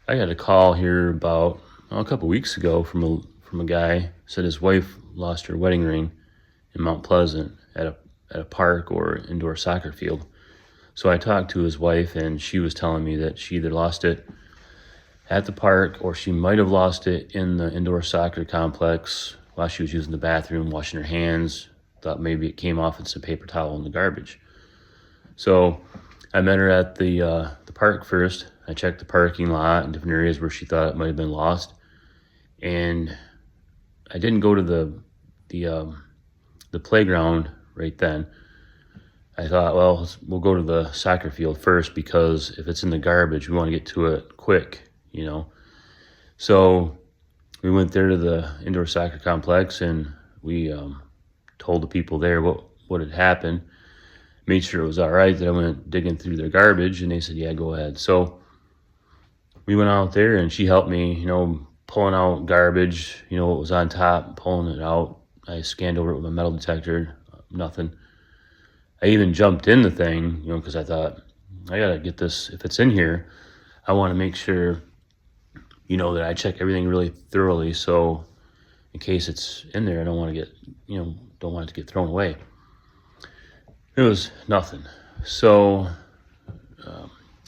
I got a call here about a couple weeks ago from a guy. Said his wife lost her wedding ring in Mount Pleasant at a park or indoor soccer field. So I talked to his wife, and she was telling me that she either lost it at the park or she might have lost it in the indoor soccer complex while she was using the bathroom, washing her hands. Thought maybe it came off in some paper towel in the garbage. So I met her at the park first. I checked the parking lot and different areas where she thought it might have been lost, and I didn't go to the playground right then. I thought, well, we'll go to the soccer field first because if it's in the garbage, we want to get to it quick. So we went there to the indoor soccer complex, and we told the people there what had happened. Made sure it was all right that I went digging through their garbage, and they said, yeah, go ahead. So we went out there, and she helped me, pulling out garbage, what was on top, pulling it out. I scanned over it with a metal detector, nothing. I even jumped in the thing, because I thought, I got to get this. If it's in here, I want to make sure, that I check everything really thoroughly. So in case it's in there, I don't want to get, don't want it to get thrown away. It was nothing. So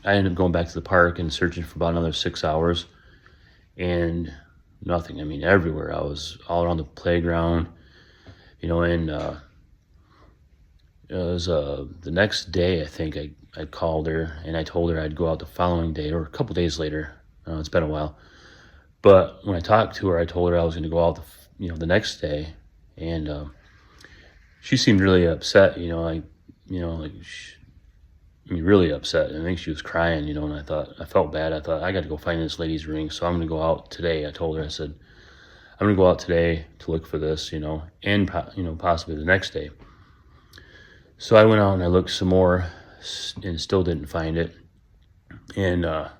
I ended up going back to the park and searching for about another 6 hours, and nothing. I mean, everywhere. I was all around the playground, and it was the next day, I think I called her and I told her I'd go out the following day or a couple days later. It's been a while. But when I talked to her, I told her I was going to go out the next day, and she seemed really upset, really upset. I think she was crying, and I felt bad. I thought, I got to go find this lady's ring, so I'm going to go out today. I told her, I said, I'm going to go out today to look for this, and, possibly the next day. So I went out and I looked some more and still didn't find it. And a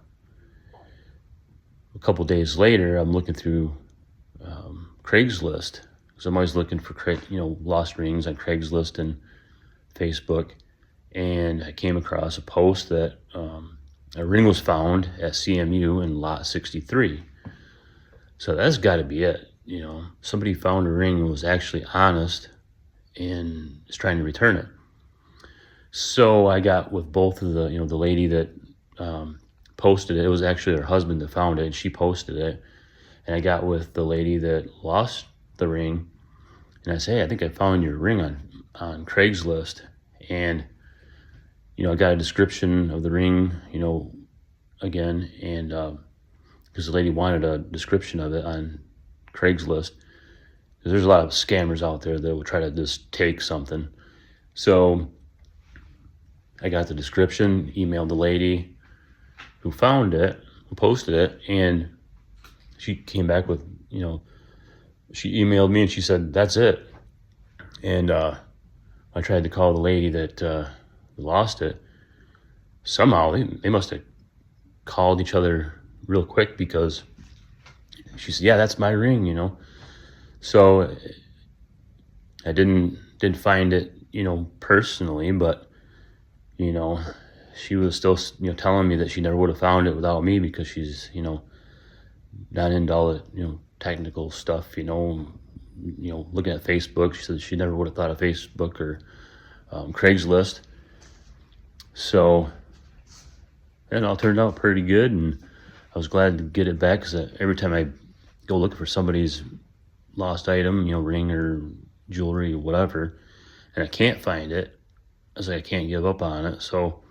couple days later, I'm looking through Craigslist, because I'm always looking for lost rings on Craigslist and Facebook. And I came across a post that a ring was found at CMU in lot 63. So that's got to be it. Somebody found a ring and was actually honest and is trying to return it. So I got with both of the lady that posted it. It was actually her husband that found it, and she posted it. And I got with the lady that lost the ring, and I said, hey, I think I found your ring on Craigslist. And I got a description of the ring, again, and because the lady wanted a description of it on Craigslist, because there's a lot of scammers out there that will try to just take something. So I got the description, emailed the lady who found it, who posted it, and she came back with, she emailed me and she said, that's it. And I tried to call the lady that lost it. Somehow they must have called each other real quick, because she said, yeah, that's my ring, So I didn't find it, personally, but she was still, telling me that she never would have found it without me, because she's, not into all the, technical stuff, looking at Facebook. She said she never would have thought of Facebook or Craigslist. So it all turned out pretty good, and I was glad to get it back, because every time I go looking for somebody's lost item, ring or jewelry or whatever, and I can't find it, I was like, I can't give up on it. So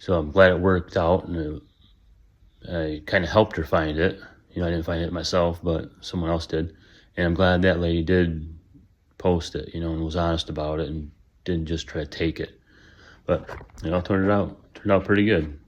I'm glad it worked out, and I kind of helped her find it. I didn't find it myself, but someone else did. And I'm glad that lady did post it, and was honest about it and didn't just try to take it. But, turned out pretty good.